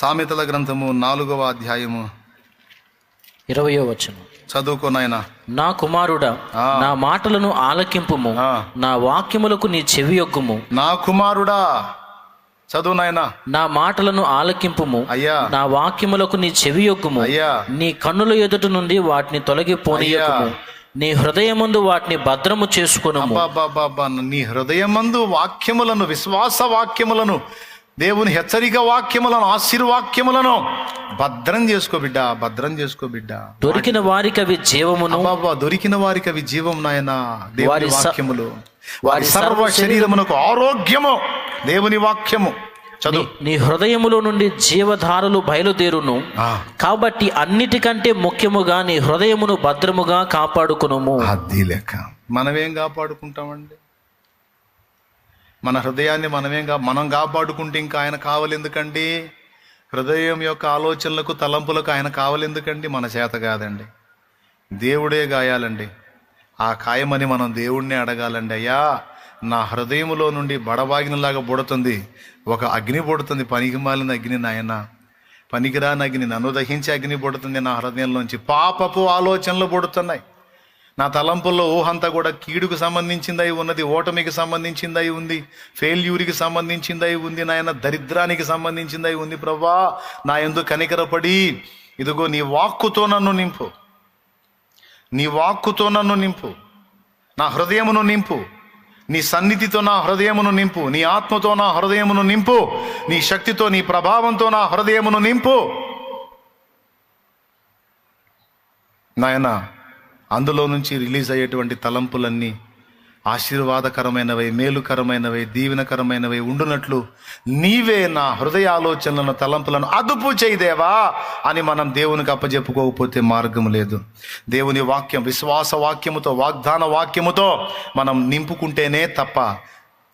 సామెతల గ్రంథము 4వ అధ్యాయము 20వ వచనం. చదువుకో నాయనా. నా కుమారుడా, నా మాటలను ఆలకింపుము, నా వాక్యములకు నీ చెవియొగ్గుము. నా కుమారుడా, చదువు నాయనా. నా మాటలను ఆలకింపుము, అయ్యా, నా వాక్యములకు నీ చెవియొగ్గుము. అయ్యా, నీ కన్నుల ఎదుట నుండి వాటిని తొలగిపోనీయకుము, నీ హృదయమందు వాటిని భద్రము చేసుకొనుము. నీ హృదయమందు వాక్యములను, విశ్వాస వాక్యములను, దేవుని హెచ్చరిక వాక్యములను, ఆశీర్వాక్యములను భద్రం చేసుకో బిడ్డ, భద్రం చేసుకో బిడ్డ. దొరికిన వారికి అవి జీవమును, దొరికిన వారికి అవి జీవం నాయనా. దేవుని వాక్యములు వారి సర్వ శరీరమునకు ఆరోగ్యము. దేవుని వాక్యము చదువు. నీ హృదయములో నుండి జీవధారలు బయలుదేరును, కాబట్టి అన్నిటికంటే ముఖ్యముగా నీ హృదయమును భద్రముగా కాపాడుకునుము. అది లెక్క. మనమేం కాపాడుకుంటామండి? మన హృదయాన్ని మనం కాపాడుకుంటే ఇంకా ఆయన కావాలి ఎందుకండి? హృదయం యొక్క ఆలోచనలకు, తలంపులకు ఆయన కావాలి ఎందుకండి? మన చేత కాదండి, దేవుడే గాయాలండి. ఆ కాయమని మనం దేవుణ్ణే అడగాలండి. అయ్యా, నా హృదయములో నుండి బడబాగినలాగా బుడుతుంది ఒక అగ్ని పుడుతుంది, పనికి మాలిన అగ్ని నాయన, పనికిరాని అగ్ని, నన్ను దహించే అగ్ని పుడుతుంది నా హృదయంలోంచి. పాపపు ఆలోచనలు పుడుతున్నాయి. నా తలంపుల్లో ఊహంతా కూడా కీడుకు సంబంధించిందై ఉన్నది, ఓటమికి సంబంధించిందై ఉంది, ఫెయిల్యూర్కి సంబంధించిందై ఉంది నాయన, దరిద్రానికి సంబంధించిందై ఉంది. ప్రభువా, నా యందు కనికరపడి ఇదిగో నీ వాక్కుతో నన్ను నింపు, నీ వాక్కుతో నన్ను నింపు, నా హృదయమును నింపు, నీ సన్నిధితో నా హృదయమును నింపు, నీ ఆత్మతో నా హృదయమును నింపు, నీ శక్తితో, నీ ప్రభావంతో నా హృదయమును నింపు నాయన. అందులో నుంచి రిలీజ్ అయ్యేటువంటి తలంపులన్నీ ఆశీర్వాదకరమైనవై, మేలుకరమైనవై, దీవెనకరమైనవై ఉండునట్లు నీవే నా హృదయ ఆలోచనలను, తలంపులను అదుపు చేయదేవా అని మనం దేవునికి అప్పచెప్పుకోకపోతే మార్గం లేదు. దేవుని వాక్యం, విశ్వాస వాక్యముతో, వాగ్దాన వాక్యముతో మనం నింపుకుంటేనే తప్ప,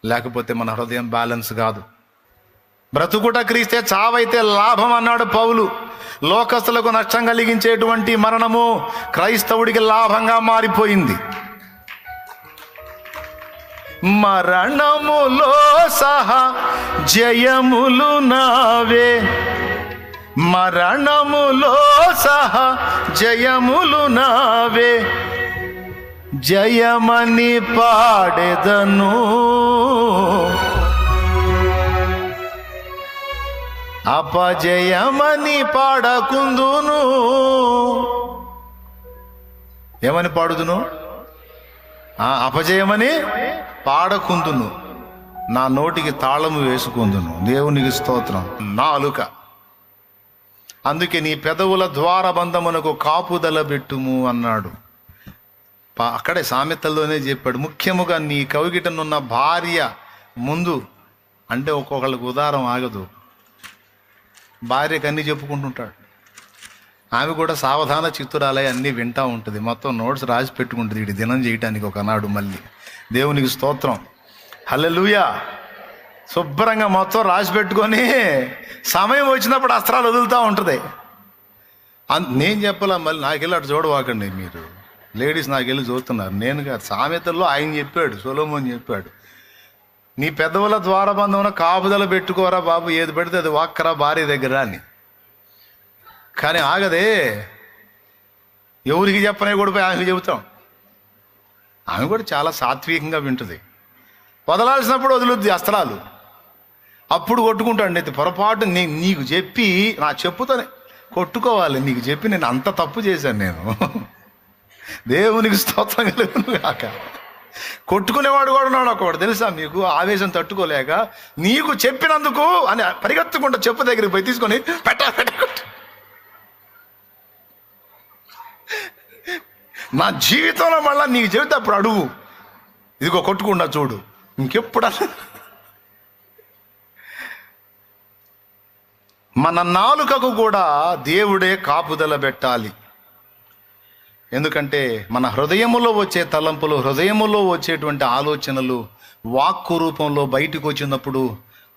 లేకపోతే మన హృదయం బ్యాలెన్స్ కాదు. బ్రతుకుట క్రీస్తే, చావైతే లాభం అన్నాడు పౌలు. లోకస్తులకు నష్టం కలిగించేటువంటి మరణము క్రైస్తవుడికి లాభంగా మారిపోయింది. మరణములో సహా జయములు నావే, మరణములో సహా జయములు నావే, జయమని పాడెదను, అపజయమని పాడకుందును. ఏమని పాడుదును? అపజయమని పాడకుందును, నా నోటికి తాళము వేసుకుందును. దేవునికి స్తోత్రం. నాలుక. అందుకే నీ పెదవుల ద్వారబంధమునకు కాపుదల పెట్టుము అన్నాడు. అక్కడే సామెతల్లోనే చెప్పాడు. ముఖ్యముగా నీ కవిగిటనున్న భార్య ముందు, అంటే ఒక్కొక్కళ్ళకి ఉదారం ఆగదు, భార్యకు అన్నీ చెప్పుకుంటుంటాడు. ఆమె కూడా సావధాన చిత్తురాలై అన్నీ వింటూ ఉంటుంది, మొత్తం నోట్స్ రాసి పెట్టుకుంటుంది వీడి దినం చేయటానికి ఒకనాడు. మళ్ళీ దేవునికి స్తోత్రం, హల్లెలూయా. శుభ్రంగా మొత్తం రాసి పెట్టుకొని సమయం వచ్చినప్పుడు అస్త్రాలు వదులుతూ ఉంటుంది. నేను చెప్పాలా? మళ్ళీ నాకెళ్ళి అటు చూడవాకండి మీరు లేడీస్, నాకెళ్ళి చూస్తున్నారు. నేను కాదు, సామెతల్లో ఆయన చెప్పాడు, సొలొమోను చెప్పాడు, నీ పెదవుల ద్వారబంధమున కాపుదల పెట్టుకోరా బాబు, ఏది పెడితే అది వాక్కరా భార్య దగ్గర అని. కానీ ఆగదే, ఎవరికి చెప్పనే కూడా పోయి ఆమెకు చెబుతాం. ఆమె కూడా చాలా సాత్వికంగా వింటుంది. వదలాల్సినప్పుడు వదులుద్ది అస్త్రాలు, అప్పుడు కొట్టుకుంటాడు. అయితే పొరపాటు నీకు చెప్పి, నా చెప్పుతోనే కొట్టుకోవాలి, నీకు చెప్పి నేను అంత తప్పు చేశాను నేను. దేవునికి స్తోత్రం కలుగును కాక. కొట్టుకునేవాడు కూడా ఉన్నాడు ఒకవాడు, తెలుసా మీకు? ఆవేశం తట్టుకోలేక నీకు చెప్పినందుకు అని పరిగెత్తకుండా చెప్పు దగ్గరికి పోయి తీసుకొని నా జీవితంలో మళ్ళీ నీకు చెబితే అప్పుడు అడుగు, ఇదిగో కొట్టుకుండా చూడు ఇంకెప్పుడన్నా. మన నాలుకకు కూడా దేవుడే కాపుదల పెట్టాలి. ఎందుకంటే మన హృదయములో వచ్చే తలంపులు, హృదయములో వచ్చేటువంటి ఆలోచనలు వాక్కు రూపంలో బయటకు వచ్చినప్పుడు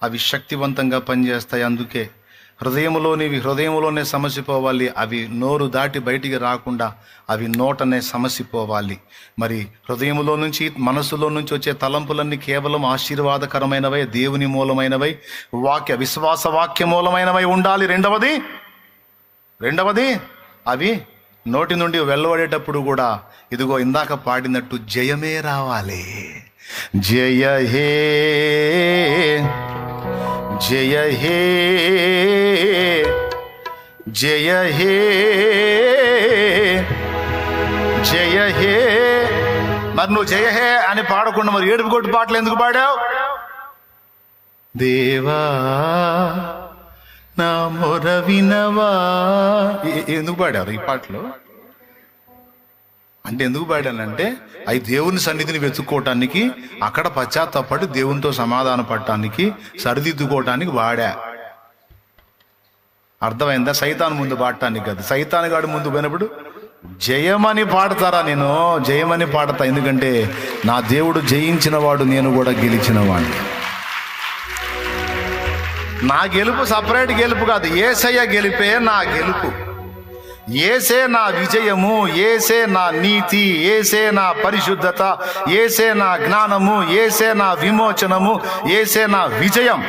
అవి శక్తివంతంగా పనిచేస్తాయి. అందుకే హృదయంలోనివి హృదయంలోనే సమసిపోవాలి. అవి నోరు దాటి బయటికి రాకుండా అవి నోటనే సమసిపోవాలి. మరి హృదయంలో నుంచి మనసులో నుంచి వచ్చే తలంపులన్నీ కేవలం ఆశీర్వాదకరమైనవై, దేవుని మూలమైనవై, విశ్వాస వాక్య మూలమైనవై ఉండాలి. రెండవది అవి నోటి నుండి వెలువడేటప్పుడు కూడా ఇదిగో ఇందాక పాడినట్టు జయమే రావాలి. జయ హే జయ హే జయ హే జయ హే. మరి నువ్వు జయ హే అని పాడకుండా మరి ఏడుపు కొట్టు పాటలు ఎందుకు పాడావు? దేవా నా మొర వినవా ఎందుకు పాడారు ఈ పాటలు? అంటే ఎందుకు పాడానంటే అవి దేవుని సన్నిధిని వెతుక్కోవటానికి, అక్కడ పశ్చాత్తాపడి దేవునితో సమాధాన పడటానికి, సరిదిద్దుకోవటానికి వాడా. అర్థమైందా? సైతాను ముందు పాడటానికి కాదు. సైతాను గాడు ముందు పోయినప్పుడు జయమని పాడతారా? నేను జయమని పాడతా. ఎందుకంటే నా దేవుడు జయించిన వాడు, నేను కూడా గెలిచిన వాడిని. నా గెలుపు సపరేట్ గెలుపు కాదు, యేసయ్య గెలిపే నా గెలుపు. యేసే నా విజయము, యేసే నా నీతి, యేసే నా పరిశుద్ధత, యేసే నా జ్ఞానము, యేసే నా విమోచనము, యేసే నా విజయం.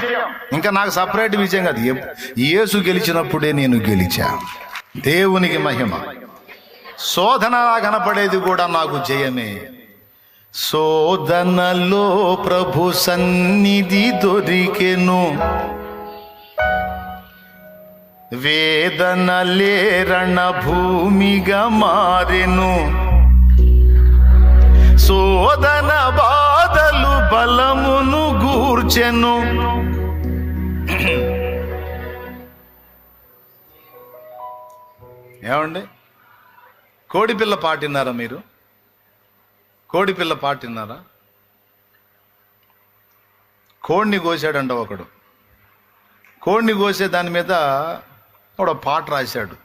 ఇంకా నాకు సపరేట్ విజయం కాదు. యేసు గెలిచినప్పుడే నేను గెలిచా. దేవునికి మహిమ. శోధన కనపడేది కూడా నాకు జయమే. శోధనలో ప్రభు సన్నిధి దొరికెను, వేదనలే రణభూమిగా మారెను, శోధన బాధలు బలమును గూర్చెను. ఏమండి, కోడిపిల్ల పాటిన్నారా మీరు? కోడిపిల్ల పాటిన్నారా? కోడిని కోసాడంట ఒకడు. కోడిని కోసే దాని మీద ఒక పాట రాశాడు,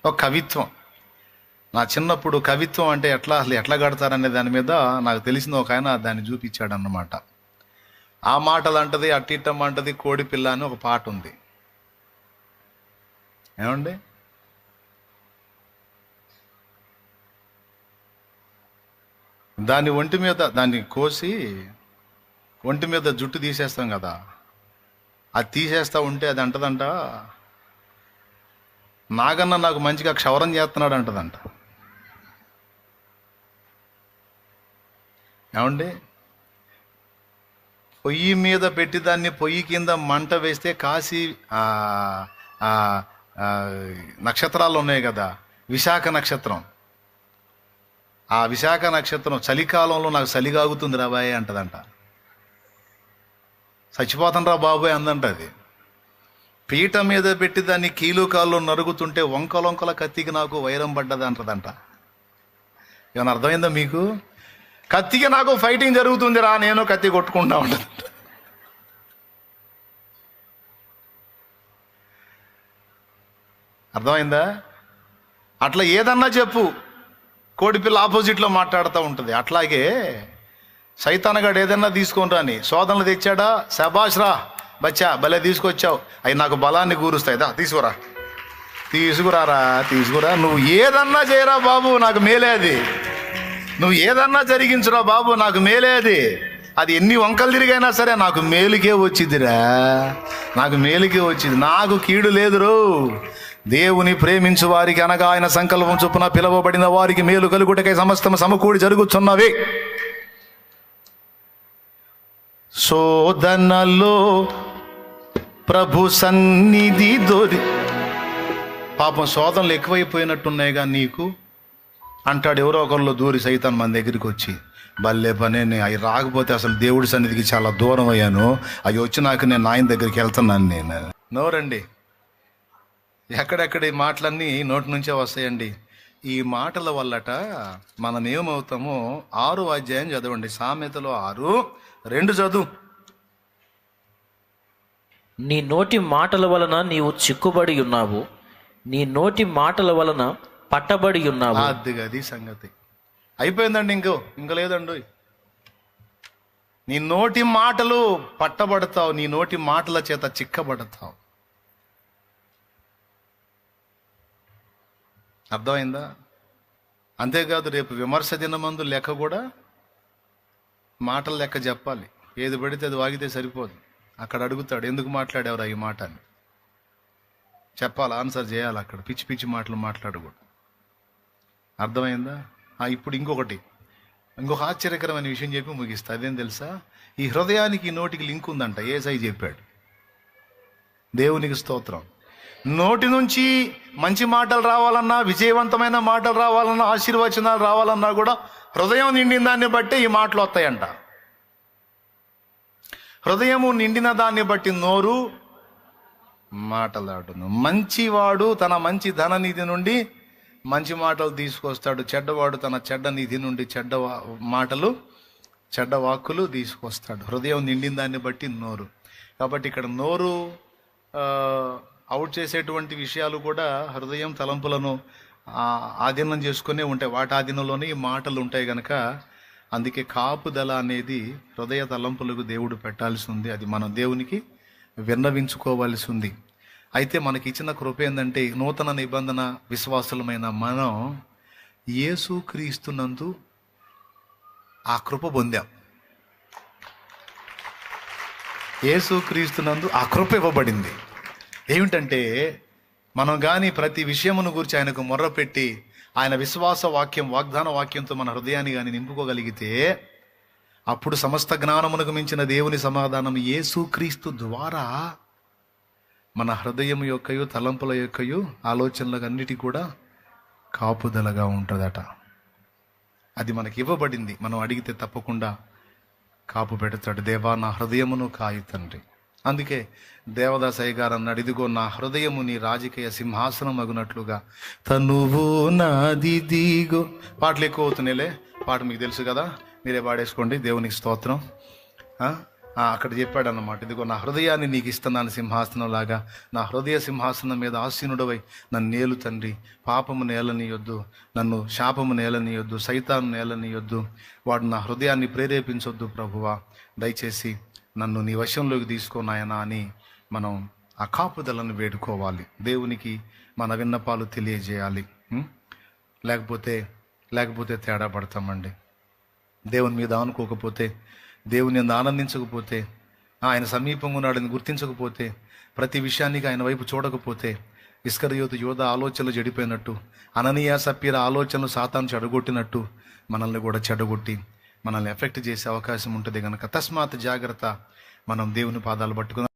ఒక కవిత్వం. నా చిన్నప్పుడు కవిత్వం అంటే అసలు ఎట్లా కడతారనే దాని మీద నాకు తెలిసిన ఒక ఆయన దాన్ని చూపించాడు అన్నమాట. ఆ మాటలు అంటది, అట్టిట్టం అంటది, కోడిపిల్ల అని ఒక పాట ఉంది. ఏమండి, దాన్ని ఒంటి మీద దాన్ని కోసి ఒంటి మీద జుట్టు తీసేస్తాం కదా, అది తీసేస్తా ఉంటే అది అంటదంట, నాగన్న నాకు మంచిగా క్షవరం చేస్తున్నాడు అంటదంట. ఏమండి, పొయ్యి మీద పెట్టి దాన్ని పొయ్యి కింద మంట వేస్తే కాసి నక్షత్రాలు ఉన్నాయి కదా, విశాఖ నక్షత్రం. ఆ విశాఖ నక్షత్రం చలికాలంలో నాకు చలిగాగుతుంది రాబాయ్ అంటదంట. చచ్చిపోతాను రా బాబోయ్ అందంట. అది పీట మీద పెట్టి దాన్ని కీలు కాళ్ళు నరుగుతుంటే వంకలొంకల కత్తికి నాకు వైరం పడ్డది అంటదంట. ఏమన్నా అర్థమైందా మీకు? కత్తికి నాకు ఫైటింగ్ జరుగుతుంది రా, నేను కత్తి కొట్టుకుంటా ఉంటుంది. అర్థమైందా? అట్లా ఏదన్నా చెప్పు, కోడిపిల్ల ఆపోజిట్లో మాట్లాడుతూ ఉంటుంది. అట్లాగే సైతానగాడు ఏదన్నా తీసుకొని రాని శోధనలు తెచ్చాడా, శబాష్ రా బచ్చా భలే తీసుకొచ్చావు, అవి నాకు బలాన్ని కూరుస్తాయి, దా తీసుకురా, నువ్వు ఏదన్నా చేయరా బాబు నాకు మేలే అది, నువ్వు ఏదన్నా జరిగించురా బాబు నాకు మేలే అది, అది ఎన్ని వంకలు తిరిగైనా సరే నాకు మేలుకే వచ్చిందిరా, నాకు మేలుకే వచ్చింది, నాకు కీడు లేదురో. దేవుని ప్రేమించు వారికి అనగా ఆయన సంకల్పం చొప్పున పిలువబడిన వారికి మేలు కలుగుటకై సమస్తం సమకూడి జరుగుతున్నవి. శోధనలో ప్రభు సన్నిధి పాపం శోధనలు ఎక్కువైపోయినట్టున్నాయిగా నీకు అంటాడు ఎవరో ఒకరిలో దూరి సైతాన్ మన దగ్గరికి వచ్చి. భలే పనే, అవి రాకపోతే అసలు దేవుడి సన్నిధికి చాలా దూరం అయ్యాను, అవి వచ్చినాక నేను ఆయన దగ్గరికి వెళ్తున్నాను. నేను నోరండి, ఎక్కడెక్కడ ఈ మాటలన్నీ నోటి నుంచే వస్తాయండి. ఈ మాటల వల్లట మనం ఏమవుతామో 6వ అధ్యాయం చదవండి, సామెతలో 6:2 చదువు. నీ నోటి మాటల వలన నీవు చిక్కుబడి ఉన్నావు, నీ నోటి మాటల వలన పట్టబడి ఉన్నావు. అది సంగతి అయిపోయిందండి, ఇంక లేదండి. నీ నోటి మాటలు పట్టబడతావు, నీ నోటి మాటల చేత చిక్కబడతావు. అర్థమైందా? అంతేకాదు రేపు విమర్శ దినమందు లెక్క కూడా మాటల లెక్క చెప్పాలి. ఏది పడితే అది వాగితే సరిపోదు. అక్కడ అడుగుతాడు, ఎందుకు మాట్లాడేవరా ఈ మాట అని చెప్పాలి, ఆన్సర్ చేయాలి. అక్కడ పిచ్చి పిచ్చి మాటలు మాట్లాడకూడదు. అర్థమైందా? ఇప్పుడు ఇంకొక ఆశ్చర్యకరమైన విషయం చెప్పి ముగిస్తా. అదేం తెలుసా? ఈ హృదయానికి నోటికి లింక్ ఉందంట. యేసయ్య చెప్పాడు. దేవునికి స్తోత్రం. నోటి నుంచి మంచి మాటలు రావాలన్నా, విజయవంతమైన మాటలు రావాలన్నా, ఆశీర్వచనాలు రావాలన్నా కూడా హృదయం నిండిన దాన్ని బట్టి ఈ మాటలు వస్తాయంట. హృదయము నిండిన దాన్ని బట్టి నోరు మాటలాడును. మంచివాడు తన మంచి ధననిధి నుండి మంచి మాటలు తీసుకొస్తాడు, చెడ్డవాడు తన చెడ్డ నిధి నుండి చెడ్డ వాక్కులు తీసుకొస్తాడు. హృదయం నిండిన దాన్ని బట్టి నోరు. కాబట్టి ఇక్కడ నోరు అవుట్ చేసేటువంటి విషయాలు కూడా హృదయం తలంపులను ఆధీనం చేసుకునే ఉంటాయి. వాటి ఆధీనంలోనే ఈ మాటలు ఉంటాయి కనుక అందుకే కాపుదల అనేది హృదయ తలంపులకు దేవుడు పెట్టాల్సి ఉంది. అది మనం దేవునికి విన్నవించుకోవాల్సి ఉంది. అయితే మనకి ఇచ్చిన కృప ఏంటంటే, నూతన నిబంధన విశ్వాసులమైన మనం యేసు క్రీస్తునందు ఆ కృప పొందాం. యేసు క్రీస్తునందు ఆ కృప ఇవ్వబడింది. ఏమిటంటే, మనం కానీ ప్రతి విషయమును గురించి ఆయనకు మొర్రపెట్టి ఆయన విశ్వాస వాక్యం, వాగ్దాన వాక్యంతో మన హృదయాన్ని కానీ నింపుకోగలిగితే అప్పుడు సమస్త జ్ఞానమునకు మించిన దేవుని సమాధానం యేసు క్రీస్తు ద్వారా మన హృదయం యొక్కయు, తలంపుల యొక్కయు, ఆలోచనలకు అన్నిటి కూడా కాపుదలగా ఉంటుందట. అది మనకి ఇవ్వబడింది. మనం అడిగితే తప్పకుండా కాపు పెడతాడు. దేవా నా హృదయమును కాయి తండ్రి. అందుకే దేవదాసయ్య గారు అన్నాడు, ఇదిగో నా హృదయము నీ రాజకీయ సింహాసనం అగునట్లుగా తనువు నాది దిగో. పాటలు ఎక్కువ అవుతున్నాయిలే, పాట మీకు తెలుసు కదా, మీరే పాడేసుకోండి. దేవునికి స్తోత్రం. అక్కడ చెప్పాడు అన్నమాట, ఇదిగో నా హృదయాన్ని నీకు ఇస్తున్నాను సింహాసనం లాగా. నా హృదయ సింహాసనం మీద ఆసీనుడవై నన్ను నేలు తండ్రి. పాపము నేలనీయొద్దు, నన్ను శాపము నేలనీయొద్దు, సైతాను నేలనీయొద్దు, వాడు నా హృదయాన్ని ప్రేరేపించొద్దు ప్రభువా, దయచేసి నన్ను నీ వశంలోకి తీసుకోనాయనా అని మనం ఆ కాపుదలను వేడుకోవాలి. దేవునికి మన విన్నపాలు తెలియజేయాలి. లేకపోతే తేడా పడతామండి. దేవుని మీద ఆనుకోకపోతే, దేవుని మీద ఆనందించకపోతే, ఆయన సమీపంగా ఉన్నాడని గుర్తించకపోతే, ప్రతి విషయానికి ఆయన వైపు చూడకపోతే, ఇస్కరియోతు యోధ ఆలోచనలు చెడిపోయినట్టు, అననీయ సప్పీర ఆలోచనలు సాతాను చెడగొట్టినట్టు మనల్ని కూడా చెడగొట్టి మనల్ని ఎఫెక్ట్ చేసే అవకాశం ఉంటుంది కనుక తస్మాత్ జాగ్రత్త. మనం దేవుని పాదాలు పట్టుకుని